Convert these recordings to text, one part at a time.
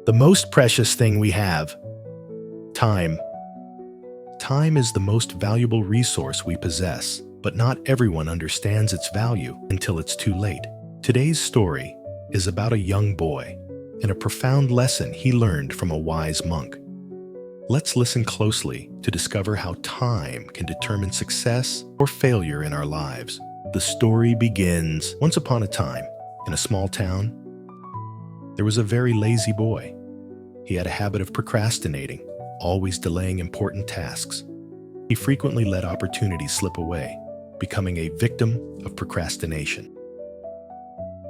The most precious thing we have. Time. Time is the most valuable resource we possess, but not everyone understands its value until it's too late. Today's story is about a young boy and a profound lesson he learned from a wise monk. Let's listen closely to discover how time can determine success or failure in our lives. The story begins once upon a time in a small town. There was a very lazy boy. He had a habit of procrastinating, always delaying important tasks. He frequently let opportunities slip away, becoming a victim of procrastination.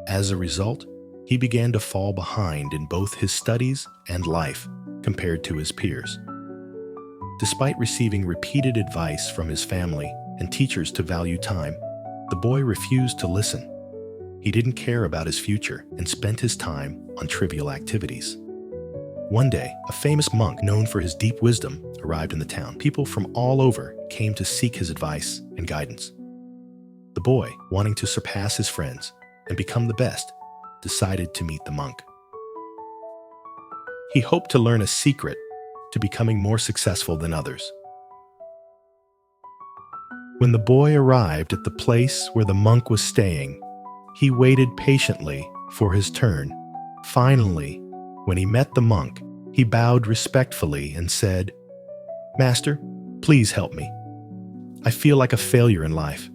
As a result, he began to fall behind in both his studies and life compared to his peers. Despite receiving repeated advice from his family and teachers to value time, the boy refused to listen. He didn't care about his future and spent his time on trivial activities. One day, a famous monk known for his deep wisdom arrived in the town. People from all over came to seek his advice and guidance. The boy, wanting to surpass his friends and become the best, decided to meet the monk. He hoped to learn a secret to becoming more successful than others. When the boy arrived at the place where the monk was staying, he waited patiently for his turn. Finally, when he met the monk, he bowed respectfully and said, "Master, please help me. I feel like a failure in life.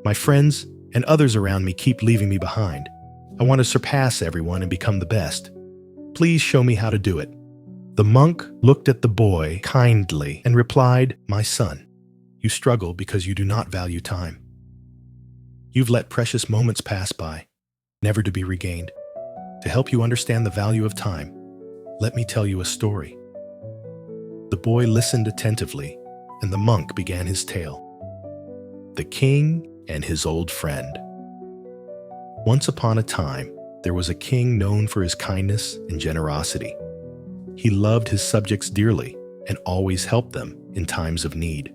My friends and others around me keep leaving me behind. I want to surpass everyone and become the best. Please show me how to do it." The monk looked at the boy kindly and replied, "My son, you struggle because you do not value time. You've let precious moments pass by, never to be regained. To help you understand the value of time, let me tell you a story." The boy listened attentively, and the monk began his tale. The King and His Old Friend. Once upon a time, there was a king known for his kindness and generosity. He loved his subjects dearly and always helped them in times of need.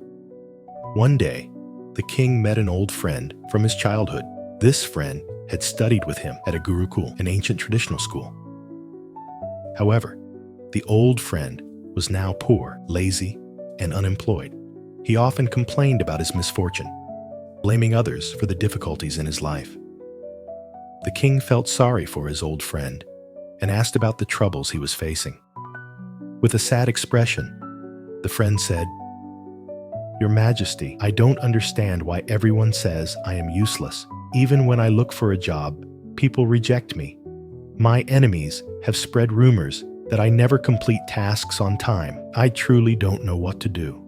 One day, the king met an old friend from his childhood. This friend had studied with him at a gurukul, an ancient traditional school. However, the old friend was now poor, lazy, and unemployed. He often complained about his misfortune, blaming others for the difficulties in his life. The king felt sorry for his old friend and asked about the troubles he was facing. With a sad expression, the friend said, "Your Majesty, I don't understand why everyone says I am useless. Even when I look for a job, people reject me. My enemies have spread rumors that I never complete tasks on time. I truly don't know what to do."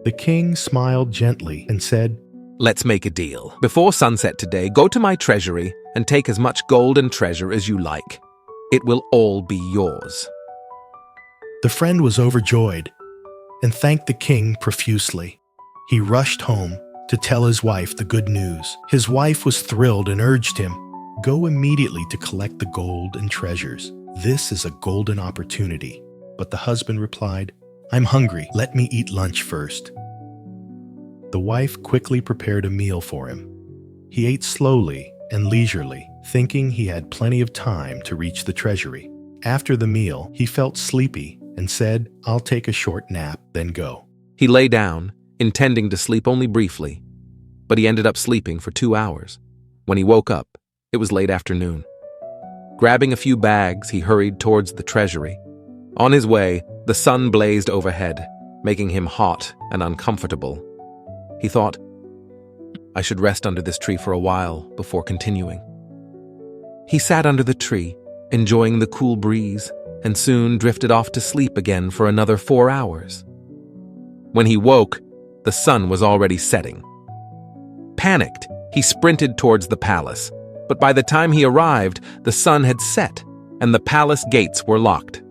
The king smiled gently and said, "Let's make a deal. Before sunset today, go to my treasury and take as much gold and treasure as you like. It will all be yours." The friend was overjoyed and thanked the king profusely. He rushed home to tell his wife the good news. His wife was thrilled and urged him, "Go immediately to collect the gold and treasures. This is a golden opportunity." But the husband replied, "I'm hungry. Let me eat lunch first." The wife quickly prepared a meal for him. He ate slowly and leisurely, thinking he had plenty of time to reach the treasury. After the meal, he felt sleepy and said, "I'll take a short nap, then go." He lay down, intending to sleep only briefly, but he ended up sleeping for 2 hours. When he woke up, it was late afternoon. Grabbing a few bags, he hurried towards the treasury. On his way, the sun blazed overhead, making him hot and uncomfortable. He thought, "I should rest under this tree for a while before continuing." He sat under the tree, enjoying the cool breeze, and soon drifted off to sleep again for another 4 hours. When he woke, the sun was already setting. Panicked, he sprinted towards the palace, but by the time he arrived, the sun had set and the palace gates were locked.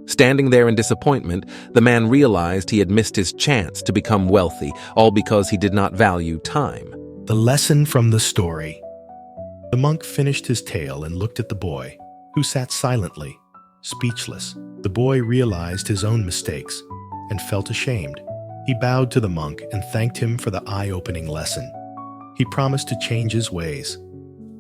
Standing there in disappointment, the man realized he had missed his chance to become wealthy, all because he did not value time. The lesson from the story. The monk finished his tale and looked at the boy, who sat silently, speechless. The boy realized his own mistakes and felt ashamed. He bowed to the monk and thanked him for the eye-opening lesson. He promised to change his ways.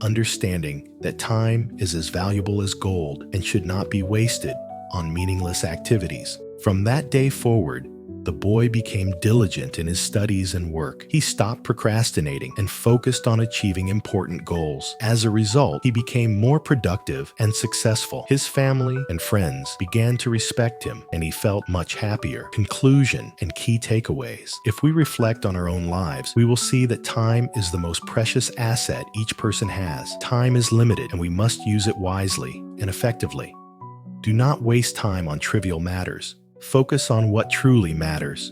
understanding that time is as valuable as gold and should not be wasted on meaningless activities. From that day forward, the boy became diligent in his studies and work. He stopped procrastinating and focused on achieving important goals. As a result, he became more productive and successful. His family and friends began to respect him, and he felt much happier. Conclusion and key takeaways. If we reflect on our own lives, we will see that time is the most precious asset each person has. Time is limited, and we must use it wisely and effectively. Do not waste time on trivial matters. Focus on what truly matters.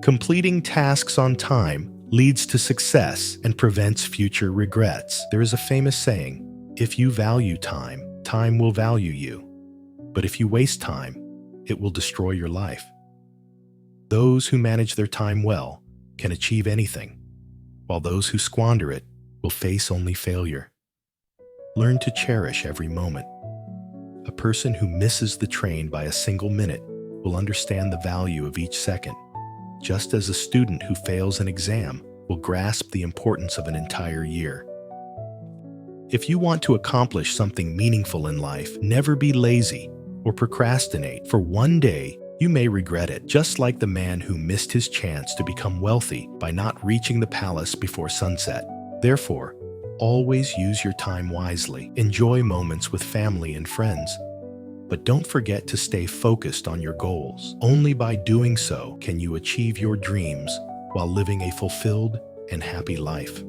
Completing tasks on time leads to success and prevents future regrets. There is a famous saying, if you value time, time will value you. But if you waste time, it will destroy your life. Those who manage their time well can achieve anything, while those who squander it will face only failure. Learn to cherish every moment. A person who misses the train by a single minute will understand the value of each second, just as a student who fails an exam will grasp the importance of an entire year. If you want to accomplish something meaningful in life, never be lazy or procrastinate. For one day, you may regret it, just like the man who missed his chance to become wealthy by not reaching the palace before sunset. Therefore, always use your time wisely. Enjoy moments with family and friends. But don't forget to stay focused on your goals. Only by doing so can you achieve your dreams while living a fulfilled and happy life.